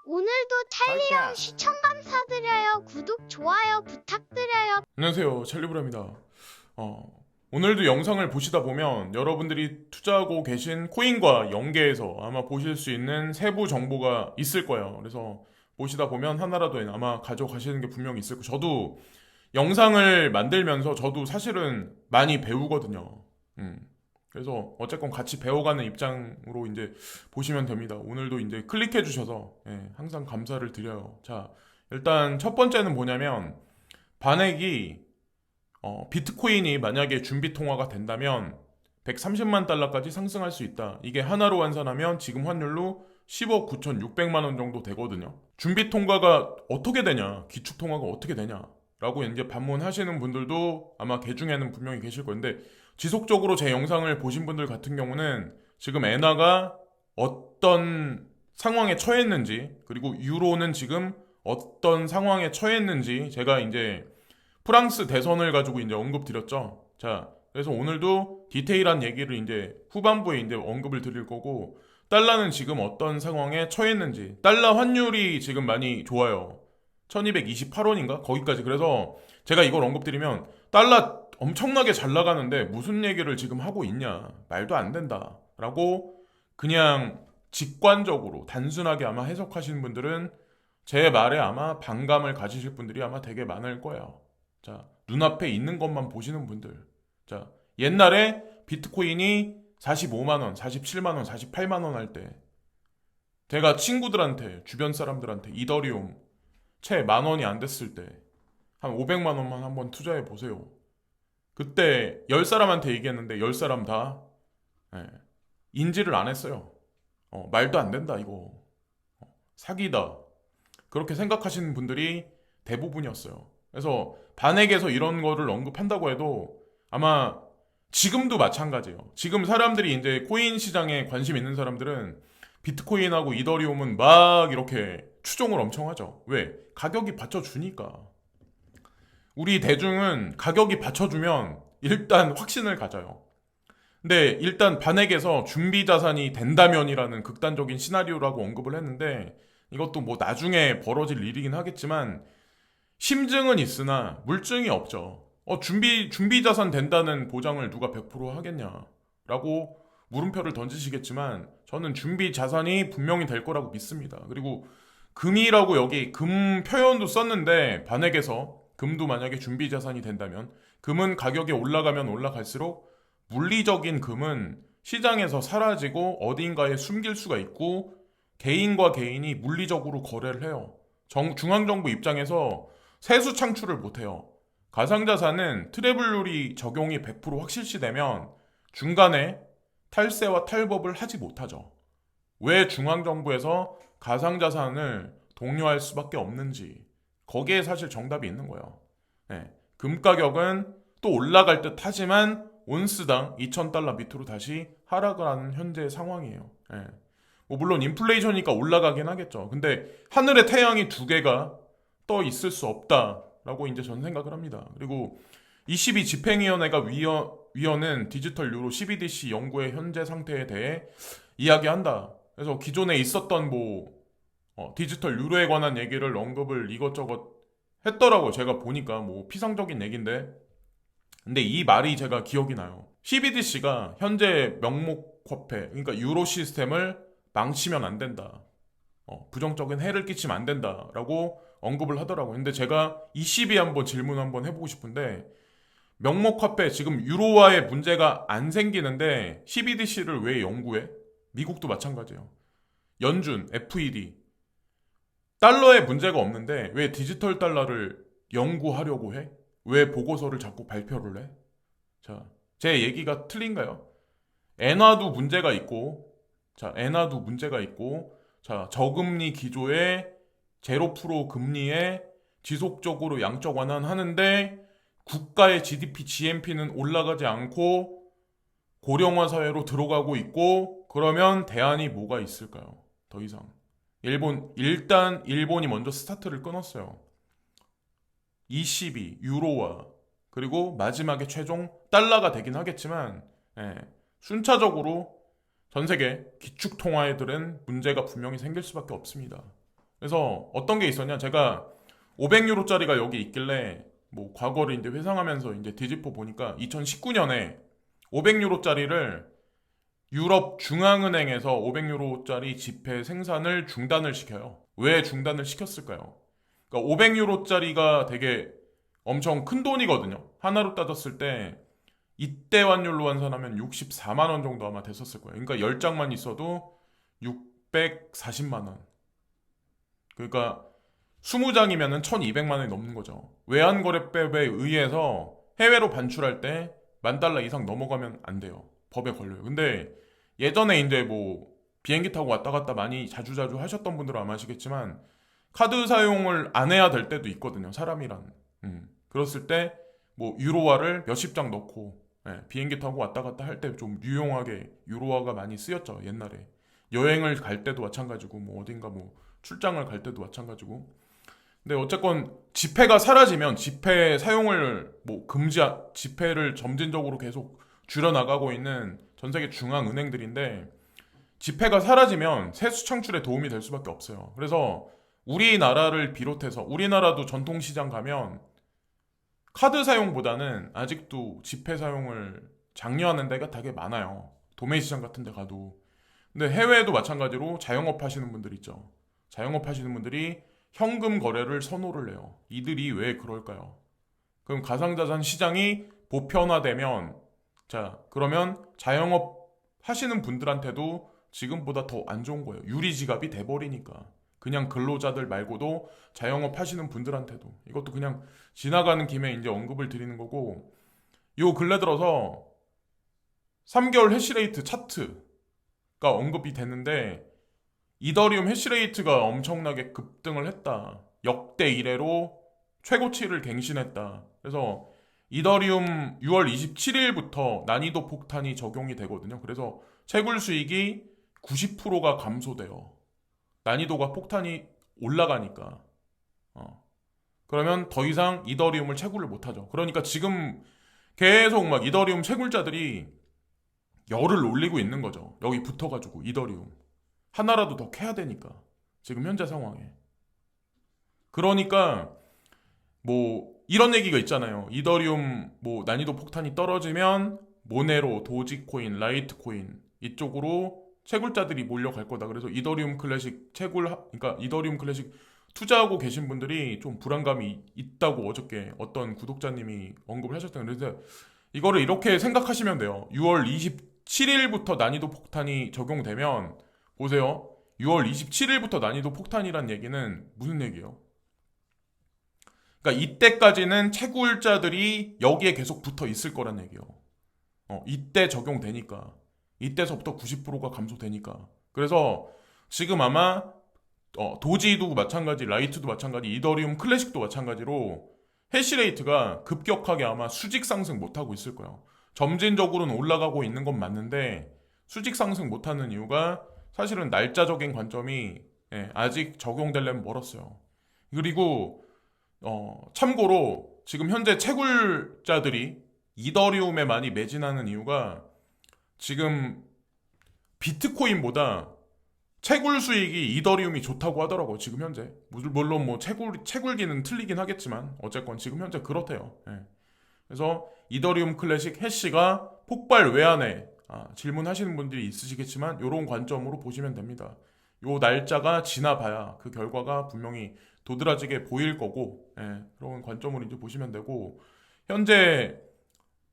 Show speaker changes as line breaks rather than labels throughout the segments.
오늘도 찰리형 시청 감사드려요. 구독, 좋아요 부탁드려요.
안녕하세요, 찰리브라입니다. 오늘도 영상을 보시다 보면 여러분들이 투자하고 계신 코인과 연계해서 아마 보실 수 있는 세부 정보가 있을 거예요. 그래서 보시다 보면 하나라도 아마 가져가시는 게 분명히 있을 거예요. 저도 영상을 만들면서 저도 사실은 많이 배우거든요. 그래서 어쨌건 같이 배워가는 입장으로 이제 보시면 됩니다. 오늘도 이제 클릭해 주셔서 항상 감사를 드려요. 자, 일단 첫 번째는 뭐냐면 반액이 비트코인이 만약에 준비 통화가 된다면 130만 달러까지 상승할 수 있다. 이게 하나로 환산하면 지금 환율로 10억 9,600만 원 정도 되거든요. 준비 통과가 어떻게 되냐? 기축 통화가 어떻게 되냐? 라고 이제 반문하시는 분들도 아마 개 중에는 분명히 계실 건데 지속적으로 제 영상을 보신 분들 같은 경우는 지금 엔화가 어떤 상황에 처했는지 그리고 유로는 지금 어떤 상황에 처했는지 제가 이제 프랑스 대선을 가지고 이제 언급 드렸죠. 자, 그래서 오늘도 디테일한 얘기를 이제 후반부에 이제 언급을 드릴 거고 달러는 지금 어떤 상황에 처했는지 달러 환율이 지금 많이 좋아요. 1228원인가? 거기까지. 그래서 제가 이걸 언급드리면 달러 엄청나게 잘 나가는데 무슨 얘기를 지금 하고 있냐? 말도 안 된다. 라고 그냥 직관적으로 단순하게 아마 해석하시는 분들은 제 말에 아마 반감을 가지실 분들이 아마 되게 많을 거예요. 자, 눈앞에 있는 것만 보시는 분들. 자, 옛날에 비트코인이 45만원, 47만원, 48만원 할 때 제가 친구들한테, 주변 사람들한테 이더리움 채 만원이 안 됐을 때 한 500만원만 한번 투자해 보세요. 그때 10사람한테 얘기했는데 10사람 다 인지를 안 했어요. 말도 안 된다 이거. 사기다. 그렇게 생각하시는 분들이 대부분이었어요. 그래서 반액에서 이런 거를 언급한다고 해도 아마 지금도 마찬가지예요. 지금 사람들이 이제 코인 시장에 관심 있는 사람들은 비트코인하고 이더리움은 막 이렇게 추종을 엄청 하죠. 왜? 가격이 받쳐주니까. 우리 대중은 가격이 받쳐주면 일단 확신을 가져요. 근데 일단 반액에서 준비 자산이 된다면이라는 극단적인 시나리오라고 언급을 했는데 이것도 뭐 나중에 벌어질 일이긴 하겠지만 심증은 있으나 물증이 없죠. 준비 자산 된다는 보장을 누가 100% 하겠냐라고 물음표를 던지시겠지만 저는 준비 자산이 분명히 될 거라고 믿습니다. 그리고 금이라고 여기 금 표현도 썼는데 반액에서 금도 만약에 준비 자산이 된다면 금은 가격이 올라가면 올라갈수록 물리적인 금은 시장에서 사라지고 어딘가에 숨길 수가 있고 개인과 개인이 물리적으로 거래를 해요. 중앙정부 입장에서 세수 창출을 못해요. 가상자산은 트래블룰이 적용이 100% 확실시되면 중간에 탈세와 탈법을 하지 못하죠. 왜 중앙정부에서 가상자산을 독려할 수밖에 없는지 거기에 사실 정답이 있는 거예요. 금 가격은 또 올라갈 듯 하지만 온스당 2,000달러 밑으로 다시 하락을 하는 현재 상황이에요. 뭐 물론 인플레이션이니까 올라가긴 하겠죠. 근데 하늘에 태양이 두 개가 떠 있을 수 없다라고 이제 저는 생각을 합니다. 그리고 22 집행위원회가 위원은 디지털 유로 CBDC 연구의 현재 상태에 대해 이야기한다. 그래서 기존에 있었던 디지털 유로에 관한 얘기를 언급을 이것저것 했더라고요. 제가 보니까 뭐 피상적인 얘기인데 근데 이 말이 제가 기억이 나요. CBDC가 현재 명목 화폐 그러니까 유로 시스템을 망치면 안 된다. 부정적인 해를 끼치면 안 된다라고 언급을 하더라고요. 근데 제가 22 한번 질문 한번 해보고 싶은데 명목 화폐 지금 유로화에 문제가 안 생기는데 CBDC를 왜 연구해? 미국도 마찬가지예요. 연준, FED 달러에 문제가 없는데 왜 디지털 달러를 연구하려고 해? 왜 보고서를 자꾸 발표를 해? 자, 제 얘기가 틀린가요? 엔화도 문제가 있고 엔화도 문제가 있고 저금리 기조에 0% 금리에 지속적으로 양적 완화하는데 국가의 GDP, GNP는 올라가지 않고 고령화 사회로 들어가고 있고 그러면 대안이 뭐가 있을까요? 더 이상. 일단 일본이 먼저 스타트를 끊었어요. 22 유로화 그리고 마지막에 최종 달러가 되긴 하겠지만 순차적으로 전 세계 기축 통화에들은 문제가 분명히 생길 수밖에 없습니다. 그래서 어떤 게 있었냐? 제가 500유로짜리가 여기 있길래 뭐 과거를 이제 회상하면서 이제 뒤집어 보니까 2019년에 500유로짜리를 유럽 중앙은행에서 500유로짜리 지폐 생산을 중단을 시켜요. 왜 중단을 시켰을까요? 그러니까 500유로짜리가 되게 엄청 큰 돈이거든요. 하나로 따졌을 때 이때 환율로 환산하면 64만 원 정도 아마 됐었을 거예요. 그러니까 10장만 있어도 640만 원. 그러니까 20장이면은 1200만 원이 넘는 거죠. 외환거래법에 의해서 해외로 반출할 때 10,000달러 이상 넘어가면 안 돼요. 법에 걸려요. 근데 예전에 이제 뭐 비행기 타고 왔다 갔다 많이 자주자주 하셨던 분들은 아마 아시겠지만 카드 사용을 안 해야 될 때도 있거든요. 사람이란. 그랬을 때 뭐 유로화를 몇십 장 넣고 비행기 타고 왔다 갔다 할 때 좀 유용하게 유로화가 많이 쓰였죠. 옛날에. 여행을 갈 때도 마찬가지고 뭐 어딘가 뭐 출장을 갈 때도 마찬가지고. 근데 어쨌건 지폐가 사라지면 지폐 사용을 뭐 지폐를 점진적으로 계속 줄여나가고 있는 전 세계 중앙 은행들인데 지폐가 사라지면 세수 창출에 도움이 될 수밖에 없어요. 그래서 우리나라를 비롯해서 우리나라도 전통시장 가면 카드 사용보다는 아직도 지폐 사용을 장려하는 데가 되게 많아요. 도매시장 같은 데 가도. 근데 해외에도 마찬가지로 자영업 하시는 분들 있죠. 자영업 하시는 분들이 현금 거래를 선호를 해요. 이들이 왜 그럴까요? 그럼 가상자산 시장이 보편화되면 자, 그러면 자영업 하시는 분들한테도 지금보다 더 안 좋은 거예요. 유리지갑이 돼버리니까. 그냥 근로자들 말고도 자영업 하시는 분들한테도. 이것도 그냥 지나가는 김에 이제 언급을 드리는 거고, 요 근래 들어서 3개월 해시레이트 차트가 언급이 됐는데, 이더리움 해시레이트가 엄청나게 급등을 했다. 역대 이래로 최고치를 갱신했다. 그래서 이더리움 6월 27일부터 난이도 폭탄이 적용이 되거든요. 그래서 채굴 수익이 90%가 감소돼요. 난이도가 폭탄이 올라가니까. 그러면 더 이상 이더리움을 채굴을 못하죠. 그러니까 지금 계속 막 이더리움 채굴자들이 열을 올리고 있는 거죠. 여기 붙어가지고 이더리움. 하나라도 더 캐야 되니까. 지금 현재 상황에. 그러니까 뭐 이런 얘기가 있잖아요. 이더리움 뭐 난이도 폭탄이 떨어지면 모네로, 도지코인, 라이트코인 이쪽으로 채굴자들이 몰려갈 거다. 그래서 이더리움 클래식 그러니까 이더리움 클래식 투자하고 계신 분들이 좀 불안감이 있다고 어저께 어떤 구독자님이 언급을 하셨던 거예요. 그래서 이거를 이렇게 생각하시면 돼요. 6월 27일부터 난이도 폭탄이 적용되면 보세요. 6월 27일부터 난이도 폭탄이란 얘기는 무슨 얘기예요? 그러니까 이때까지는 채굴자들이 여기에 계속 붙어 있을 거란 얘기예요. 이때 적용되니까. 이때서부터 90%가 감소되니까. 그래서 지금 아마 도지도 마찬가지, 라이트도 마찬가지, 이더리움 클래식도 마찬가지로 해시레이트가 급격하게 아마 수직 상승 못하고 있을 거예요. 점진적으로는 올라가고 있는 건 맞는데 수직 상승 못하는 이유가 사실은 날짜적인 관점이 아직 적용되려면 멀었어요. 그리고 참고로 지금 현재 채굴자들이 이더리움에 많이 매진하는 이유가 지금 비트코인보다 채굴 수익이 이더리움이 좋다고 하더라고요. 지금 현재. 물론 뭐 채굴기는 틀리긴 하겠지만 어쨌건 지금 현재 그렇대요. 그래서 이더리움 클래식 해시가 폭발 외환에 질문하시는 분들이 있으시겠지만 이런 관점으로 보시면 됩니다. 요 날짜가 지나봐야 그 결과가 분명히 도드라지게 보일 거고 그런 관점으로 이제 보시면 되고 현재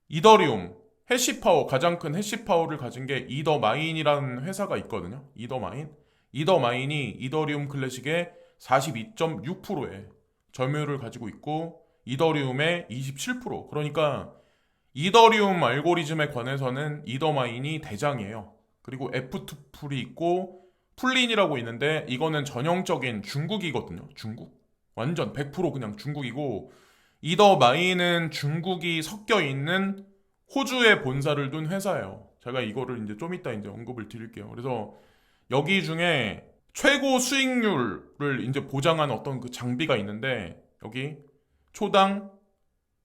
이더리움 해시파워 가장 큰 해시파워를 가진 게 이더마인이라는 회사가 있거든요. 이더마인이 이더리움 클래식의 42.6%의 점유율을 가지고 있고 이더리움의 27%. 그러니까 이더리움 알고리즘에 관해서는 이더마인이 대장이에요. 그리고 F2풀이 있고 풀린이라고 있는데 이거는 전형적인 중국이거든요. 중국. 완전 100% 그냥 중국이고 이더마인은 중국이 섞여 있는 호주에 본사를 둔 회사예요. 제가 이거를 이제 좀 이따 이제 언급을 드릴게요. 그래서 여기 중에 최고 수익률을 이제 보장한 어떤 그 장비가 있는데 여기 초당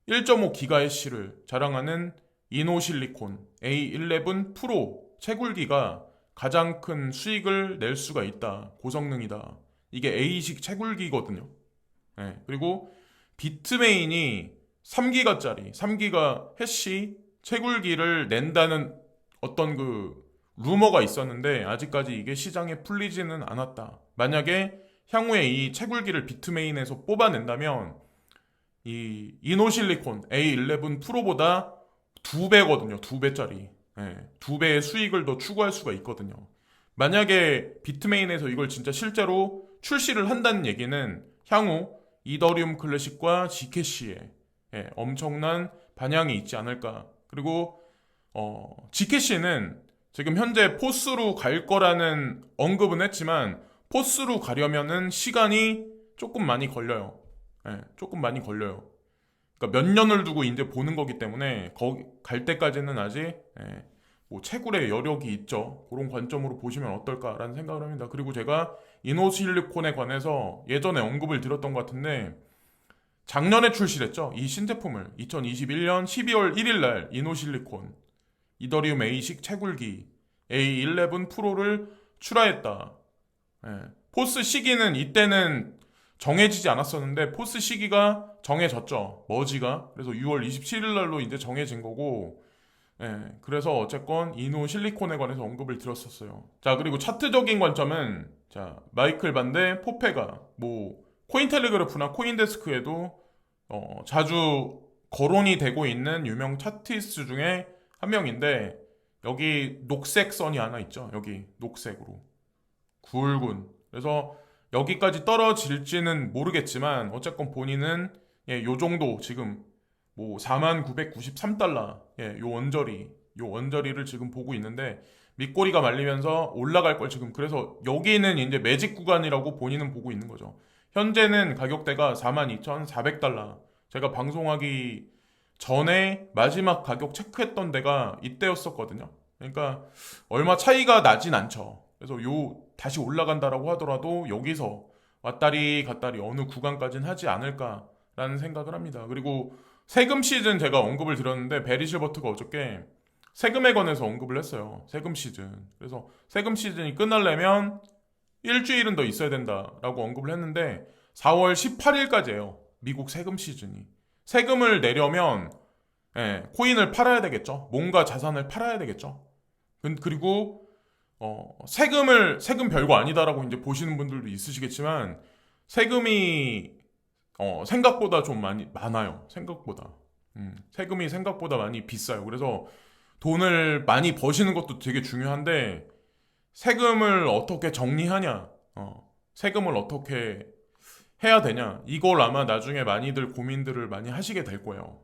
1.5 기가해시를 자랑하는 이노실리콘 A11 프로 채굴기가 가장 큰 수익을 낼 수가 있다. 고성능이다. 이게 A식 채굴기거든요. 예, 그리고 비트메인이 3기가짜리 3기가 해시 채굴기를 낸다는 어떤 그 루머가 있었는데 아직까지 이게 시장에 풀리지는 않았다. 만약에 향후에 이 채굴기를 비트메인에서 뽑아낸다면 이 이노실리콘 A11 프로보다 2배거든요. 2배짜리. 예, 2배의 수익을 더 추구할 수가 있거든요. 만약에 비트메인에서 이걸 진짜 실제로 출시를 한다는 얘기는 향후 이더리움 클래식과 G캐시에 엄청난 반향이 있지 않을까. 그리고 G캐시는 지금 현재 포스로 갈 거라는 언급은 했지만 포스로 가려면은 시간이 조금 많이 걸려요. 조금 많이 걸려요. 그러니까 몇 년을 두고 이제 보는 거기 때문에 거기 갈 때까지는 아직 뭐 채굴의 여력이 있죠. 그런 관점으로 보시면 어떨까라는 생각을 합니다. 그리고 제가 이노실리콘에 관해서 예전에 언급을 드렸던 것 같은데 작년에 출시했죠. 이 신제품을 2021년 12월 1일 날 이노실리콘 이더리움 A식 채굴기 A11 프로를 출하했다. 포스 시기는 이때는 정해지지 않았었는데 포스 시기가 정해졌죠. 머지가. 그래서 6월 27일 날로 이제 정해진 거고 그래서 어쨌건 이노 실리콘에 관해서 언급을 드렸었어요. 자, 그리고 차트적인 관점은 자, 마이클 반데 포페가 뭐 코인텔레그래프나 코인데스크에도 자주 거론이 되고 있는 유명 차트이스트 중에 한 명인데 여기 녹색 선이 하나 있죠. 여기 녹색으로 굵은. 그래서 여기까지 떨어질지는 모르겠지만 어쨌건 본인은 요 정도 지금 뭐 4993달러 요 원저리를 지금 보고 있는데 밑꼬리가 말리면서 올라갈 걸 지금 그래서 여기는 이제 매직 구간이라고 본인은 보고 있는 거죠. 현재는 가격대가 42,400달러. 제가 방송하기 전에 마지막 가격 체크했던 데가 이때였었거든요. 그러니까 얼마 차이가 나진 않죠. 그래서 요 다시 올라간다라고 하더라도 여기서 왔다리 갔다리 어느 구간까지는 하지 않을까라는 생각을 합니다. 그리고 세금 시즌 제가 언급을 드렸는데 베리 실버트가 어저께 세금에 관해서 언급을 했어요. 세금 시즌. 그래서 세금 시즌이 끝나려면 일주일은 더 있어야 된다라고 언급을 했는데 4월 18일까지예요. 미국 세금 시즌이. 세금을 내려면 코인을 팔아야 되겠죠. 뭔가 자산을 팔아야 되겠죠. 그리고 세금 별거 아니다라고 이제 보시는 분들도 있으시겠지만 세금이 생각보다 좀 많아요. 생각보다. 세금이 생각보다 많이 비싸요. 그래서 돈을 많이 버시는 것도 되게 중요한데 세금을 어떻게 정리하냐, 세금을 어떻게 해야 되냐, 이걸 아마 나중에 많이들 고민들을 많이 하시게 될 거예요.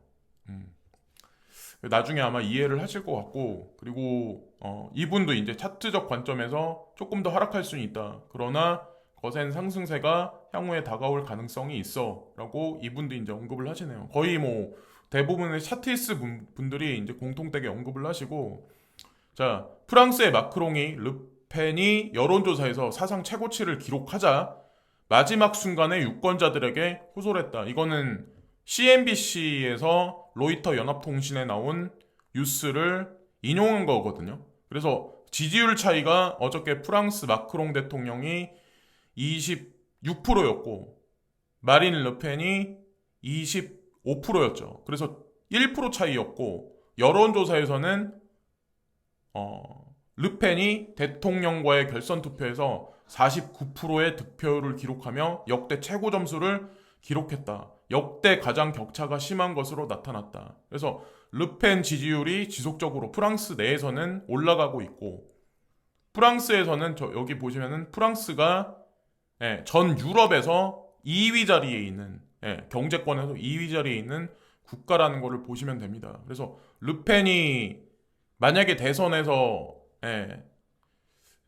나중에 아마 이해를 하실 것 같고, 그리고 이분도 이제 차트적 관점에서 조금 더 하락할 수는 있다. 그러나 거센 상승세가 향후에 다가올 가능성이 있어라고 이분도 이제 언급을 하시네요. 거의 뭐 대부분의 차트이스 분들이 이제 공통되게 언급을 하시고, 자, 프랑스의 마크롱이 르펜이 여론조사에서 사상 최고치를 기록하자 마지막 순간에 유권자들에게 호소를 했다. 이거는 CNBC에서 로이터 연합통신에 나온 뉴스를 인용한 거거든요. 그래서 지지율 차이가 어저께 프랑스 마크롱 대통령이 26%였고 마린 르펜이 25%였죠. 그래서 1% 차이였고 여론조사에서는 르펜이 대통령과의 결선 투표에서 49%의 득표율을 기록하며 역대 최고 점수를 기록했다. 역대 가장 격차가 심한 것으로 나타났다. 그래서 르펜 지지율이 지속적으로 프랑스 내에서는 올라가고 있고 프랑스에서는 여기 보시면은 프랑스가 전 유럽에서 2위 자리에 있는 경제권에서 2위 자리에 있는 국가라는 것을 보시면 됩니다. 그래서 르펜이 만약에 대선에서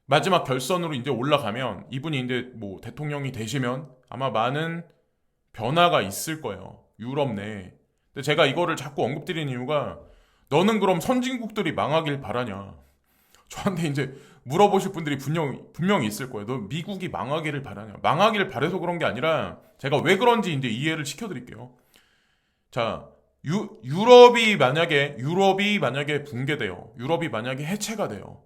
마지막 결선으로 이제 올라가면 이분이 이제 뭐 대통령이 되시면 아마 많은 변화가 있을 거예요. 유럽 내에. 근데 제가 이거를 자꾸 언급드리는 이유가 너는 그럼 선진국들이 망하길 바라냐. 저한테 이제 물어보실 분들이 분명히 있을 거예요. 너 미국이 망하기를 바라냐. 망하기를 바라서 그런 게 아니라 제가 왜 그런지 이제 이해를 시켜드릴게요. 자, 유럽이 만약에 붕괴돼요. 유럽이 만약에 해체가 돼요.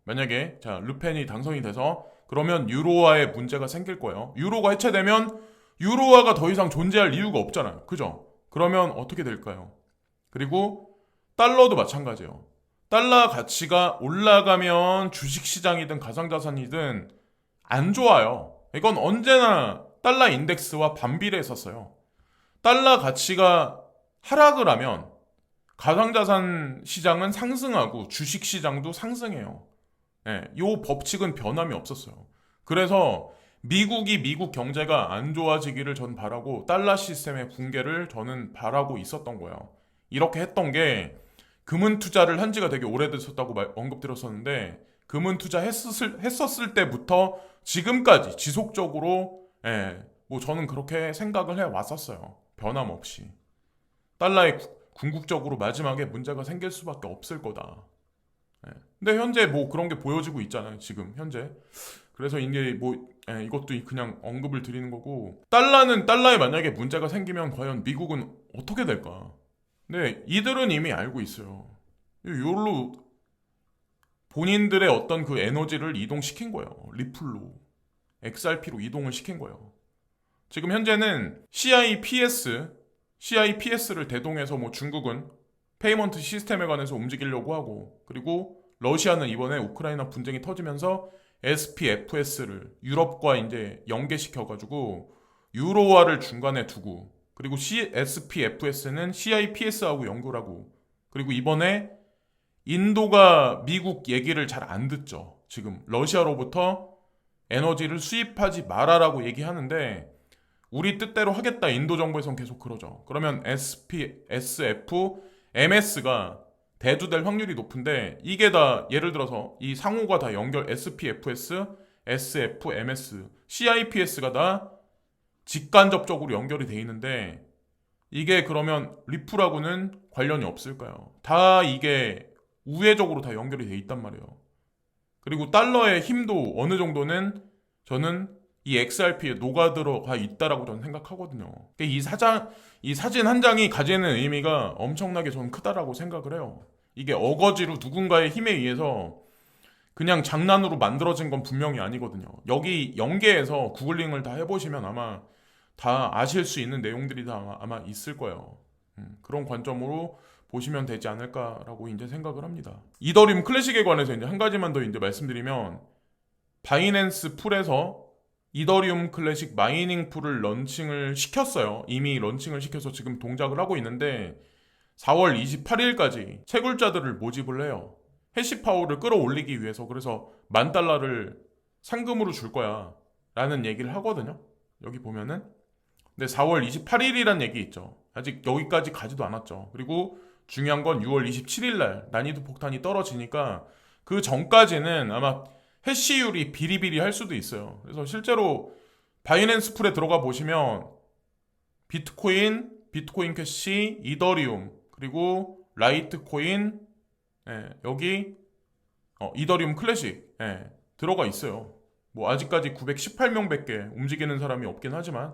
만약에 자 르펜이 당선이 돼서 그러면 유로화에 문제가 생길 거예요. 유로가 해체되면 유로화가 더 이상 존재할 이유가 없잖아요. 그죠? 그러면 어떻게 될까요? 그리고 달러도 마찬가지예요. 달러 가치가 올라가면 주식시장이든 가상자산이든 안 좋아요. 이건 언제나 달러 인덱스와 반비례했었어요. 달러 가치가 하락을 하면 가상자산 시장은 상승하고 주식시장도 상승해요. 이 법칙은 변함이 없었어요. 그래서 미국 경제가 안 좋아지기를 전 바라고 달러 시스템의 붕괴를 저는 바라고 있었던 거예요. 이렇게 했던 게 금은 투자를 한 지가 되게 오래됐었다고 언급드렸었는데 금은 투자 했었을 때부터 지금까지 지속적으로 뭐 저는 그렇게 생각을 해왔었어요. 변함없이. 달러의 궁극적으로 마지막에 문제가 생길 수밖에 없을 거다. 근데 현재 뭐 그런 게 보여지고 있잖아요. 지금 현재. 그래서 이게 뭐 이것도 그냥 언급을 드리는 거고 달러에 만약에 문제가 생기면 과연 미국은 어떻게 될까? 근데 이들은 이미 알고 있어요. 이걸로 본인들의 어떤 그 에너지를 이동시킨 거예요. 리플로 XRP로 이동을 시킨 거예요. 지금 현재는 CIPS를 대동해서 뭐 중국은 페이먼트 시스템에 관해서 움직이려고 하고 그리고 러시아는 이번에 우크라이나 분쟁이 터지면서 SPFS를 유럽과 이제 연계시켜가지고 유로화를 중간에 두고 그리고 SPFS는 CIPS하고 연구를 하고 그리고 이번에 인도가 미국 얘기를 잘 안 듣죠. 지금 러시아로부터 에너지를 수입하지 말아라고 얘기하는데 우리 뜻대로 하겠다 인도 정부에선 계속 그러죠. 그러면 SFMS가 대두될 확률이 높은데 이게 다 예를 들어서 이 상호가 다 SPFS, SFMS, CIPS가 다 직간접적으로 연결이 돼 있는데 이게 그러면 리플하고는 관련이 없을까요? 다 이게 우회적으로 다 연결이 돼 있단 말이에요. 그리고 달러의 힘도 어느 정도는 저는 이 XRP에 녹아들어가 있다라고 저는 생각하거든요. 이 사진 한 장이 가지는 의미가 엄청나게 저는 크다라고 생각을 해요. 이게 어거지로 누군가의 힘에 의해서 그냥 장난으로 만들어진 건 분명히 아니거든요. 여기 연계해서 구글링을 다 해보시면 아마 다 아실 수 있는 내용들이 다 아마 있을 거예요. 그런 관점으로 보시면 되지 않을까라고 이제 생각을 합니다. 이더리움 클래식에 관해서 이제 한 가지만 더 이제 말씀드리면 바이낸스 풀에서 이더리움 클래식 마이닝 풀을 런칭을 시켰어요. 이미 런칭을 시켜서 지금 동작을 하고 있는데 4월 28일까지 채굴자들을 모집을 해요. 해시파워를 끌어올리기 위해서. 그래서 $10,000를 상금으로 줄 거야 라는 얘기를 하거든요. 여기 보면은. 근데 4월 28일이란 얘기 있죠. 아직 여기까지 가지도 않았죠. 그리고 중요한 건 6월 27일 날 난이도 폭탄이 떨어지니까 그 전까지는 아마 해시율이 비리비리 할 수도 있어요. 그래서 실제로 바이낸스 풀에 들어가 보시면 비트코인 캐시, 이더리움, 그리고 라이트코인, 여기 이더리움 클래식 들어가 있어요. 뭐 아직까지 918명밖에 움직이는 사람이 없긴 하지만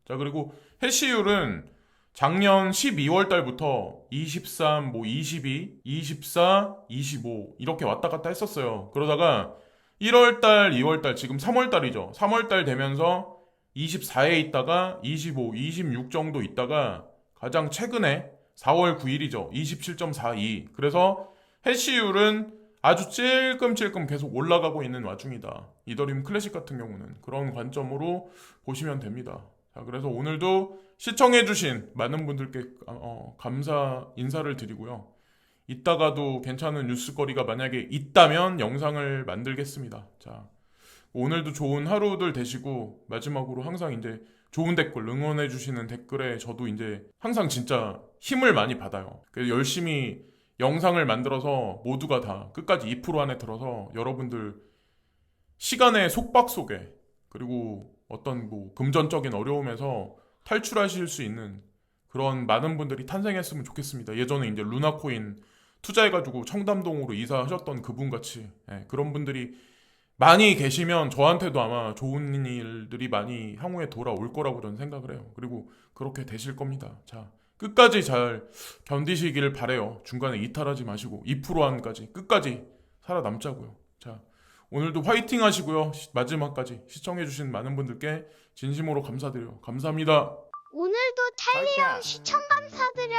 자 그리고 해시율은 작년 12월 달부터 23, 뭐 22, 24, 25 이렇게 왔다 갔다 했었어요. 그러다가 1월 달, 2월 달, 지금 3월 달이죠. 3월 달 되면서 24에 있다가 25, 26 정도 있다가 가장 최근에 4월 9일이죠. 27.42. 그래서 해시율은 아주 찔끔찔끔 계속 올라가고 있는 와중이다. 이더리움 클래식 같은 경우는 그런 관점으로 보시면 됩니다. 자, 그래서 오늘도 시청해주신 많은 분들께 감사 인사를 드리고요. 이따가도 괜찮은 뉴스거리가 만약에 있다면 영상을 만들겠습니다. 자, 오늘도 좋은 하루들 되시고 마지막으로 항상 이제 좋은 댓글 응원해주시는 댓글에 저도 이제 항상 진짜 힘을 많이 받아요. 그래서 열심히 영상을 만들어서 모두가 다 끝까지 2% 안에 들어서 여러분들 시간의 속박 속에 그리고 어떤 뭐 금전적인 어려움에서 탈출하실 수 있는 그런 많은 분들이 탄생했으면 좋겠습니다. 예전에 이제 루나코인 투자해가지고 청담동으로 이사하셨던 그분 같이 그런 분들이 많이 계시면 저한테도 아마 좋은 일들이 많이 향후에 돌아올 거라고 저는 생각을 해요. 그리고 그렇게 되실 겁니다. 자, 끝까지 잘 견디시길 바래요. 중간에 이탈하지 마시고 2% 안까지 끝까지 살아남자고요. 자, 오늘도 화이팅 하시고요. 마지막까지 시청해주신 많은 분들께 진심으로 감사드려요. 감사합니다.
오늘도 찰리 형 시청 감사드려요.